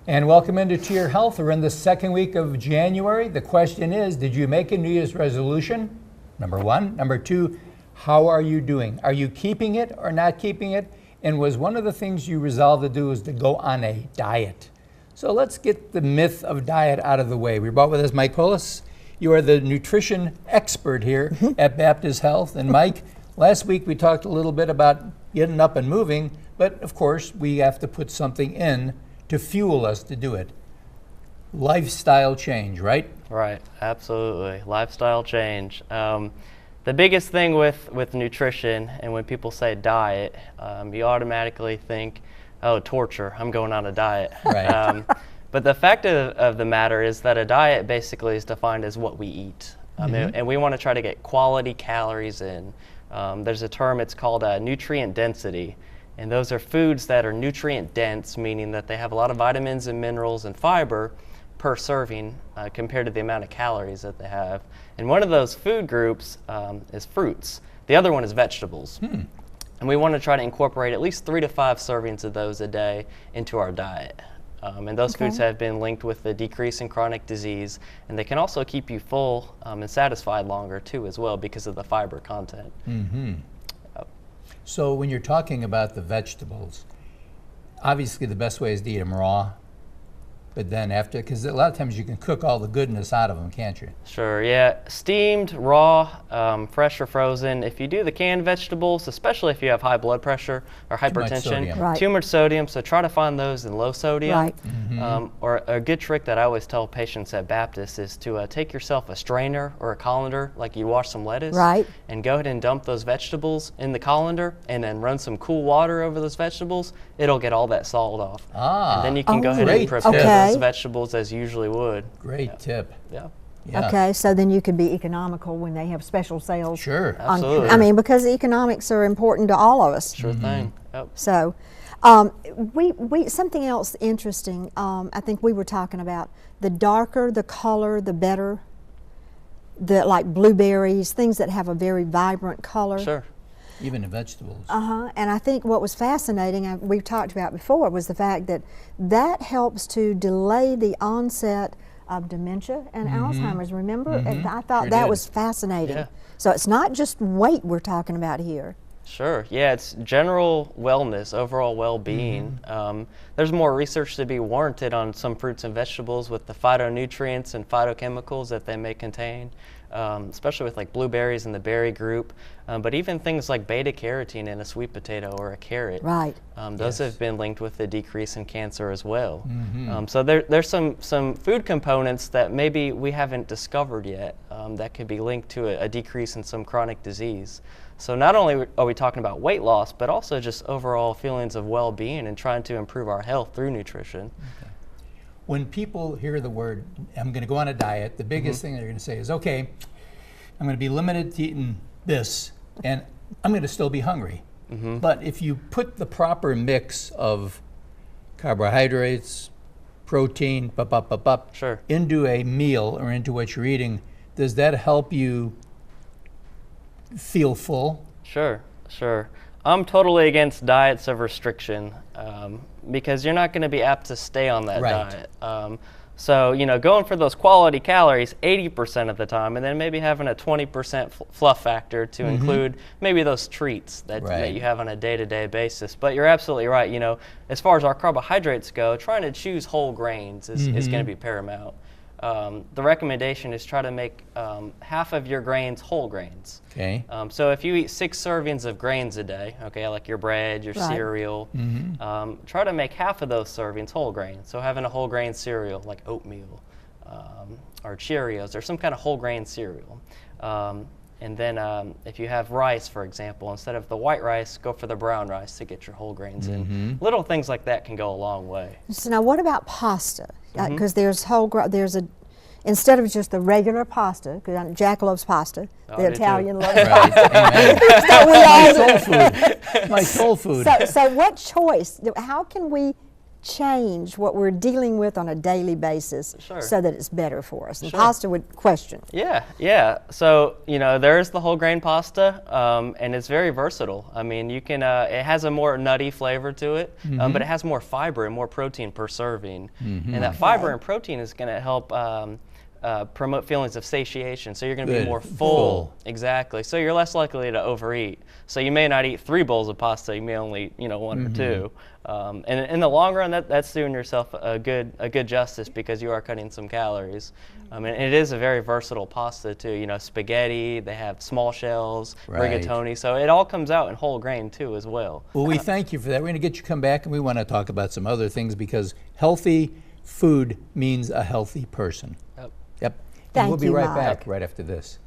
And welcome into To Your Health. We're in the second week of January. The question is, did you make a New Year's resolution? Number one. Number two, how are you doing? Are you keeping it or not keeping it? And was one of the things you resolved to do is to go on a diet? So let's get the myth of diet out of the way. We brought with us Mike Polis. You are the nutrition expert here at Baptist Health. And Mike, last week we talked a little bit about getting up and moving, but of course we have to put something in to fuel us to do it. Lifestyle change, right? Right, absolutely. Lifestyle change. The biggest thing with nutrition, and when people say diet, you automatically think, oh, torture, I'm going on a diet. Right. But the fact of the matter is that a diet basically is defined as what we eat. And we want to try to get quality calories in. There's a term, it's called nutrient density. And those are foods that are nutrient dense, meaning that they have a lot of vitamins and minerals and fiber per serving compared to the amount of calories that they have. And one of those food groups is fruits. The other one is vegetables. And we want to try to incorporate at least 3 to 5 servings of those a day into our diet. And those foods have been linked with the decrease in chronic disease, and they can also keep you full and satisfied longer too as well because of the fiber content. So when you're talking about the vegetables, obviously the best way is to eat them raw, but then after, because a lot of times you can cook all the goodness out of them, can't you? Sure, yeah. Steamed, raw, fresh or frozen. If you do the canned vegetables, especially if you have high blood pressure or hypertension, too much sodium, so try to find those in low sodium. Right. Or a good trick that I always tell patients at Baptist is to take yourself a strainer or a colander, like you wash some lettuce, and go ahead and dump those vegetables in the colander and then run some cool water over those vegetables. It'll get all that salt off. And then you can go ahead and prepare those vegetables as you usually would. Great tip. Yeah. Okay, so then you can be economical when they have special sales. Sure. Absolutely. I mean, because economics are important to all of us. Sure thing. Yep. So, we something else interesting. I think we were talking about the darker the color, the better. Like blueberries, things that have a very vibrant color. Sure. Even the vegetables. And I think what was fascinating, we've talked about before, was the fact that that helps to delay the onset of dementia and Alzheimer's. Remember? And I thought that was fascinating. Yeah. So it's not just weight we're talking about here. Sure. Yeah, it's general wellness, overall well-being. There's more research to be warranted on some fruits and vegetables with the phytonutrients and phytochemicals that they may contain, especially with like blueberries in the berry group, but even things like beta carotene in a sweet potato or a carrot. Right. Those have been linked with the decrease in cancer as well. So there's some food components that maybe we haven't discovered yet that could be linked to a decrease in some chronic disease. So not only are we talking about weight loss, but also just overall feelings of well-being and trying to improve our health through nutrition. When people hear the word, I'm going to go on a diet, the biggest thing they're going to say is, okay, I'm going to be limited to eating this, and I'm going to still be hungry. But if you put the proper mix of carbohydrates, protein, into a meal or into what you're eating, does that help you feel full? Sure. I'm totally against diets of restriction because you're not going to be apt to stay on that diet. So, going for those quality calories 80% of the time, and then maybe having a 20% fluff factor to include maybe those treats that you have on a day-to-day basis. But you're absolutely right. As far as our carbohydrates go, trying to choose whole grains is going to be paramount. The recommendation is try to make half of your grains whole grains. Okay. So if you eat 6 servings of grains a day, like your bread, your cereal, try to make half of those servings whole grain. So having a whole grain cereal like oatmeal or Cheerios or some kind of whole grain cereal. And then if you have rice, for example, instead of the white rice, go for the brown rice to get your whole grains in. Little things like that can go a long way. So now what about pasta? Because there's instead of just the regular pasta, because Jack loves pasta, the Italian loves pasta. My soul food. So what choice, how can we change what we're dealing with on a daily basis Sure. so that it's better for us. And Sure. pasta would question. Yeah. So, there's the whole grain pasta, and it's very versatile. I mean, you can, it has a more nutty flavor to it, but it has more fiber and more protein per serving. And that fiber and protein is going to help promote feelings of satiation. So you're going to be Good. more Full. Exactly. So you're less likely to overeat. So you may not eat 3 bowls of pasta. You may only, 1 or 2. And in the long run, that's doing yourself a good justice because you are cutting some calories. And it is a very versatile pasta too. Spaghetti. They have small shells, Right. rigatoni. So it all comes out in whole grain too as well. Well, we thank you for that. We're going to get you to come back, and we want to talk about some other things because healthy food means a healthy person. Yep. Yep. And Thank we'll be you, right Mike. back right after this.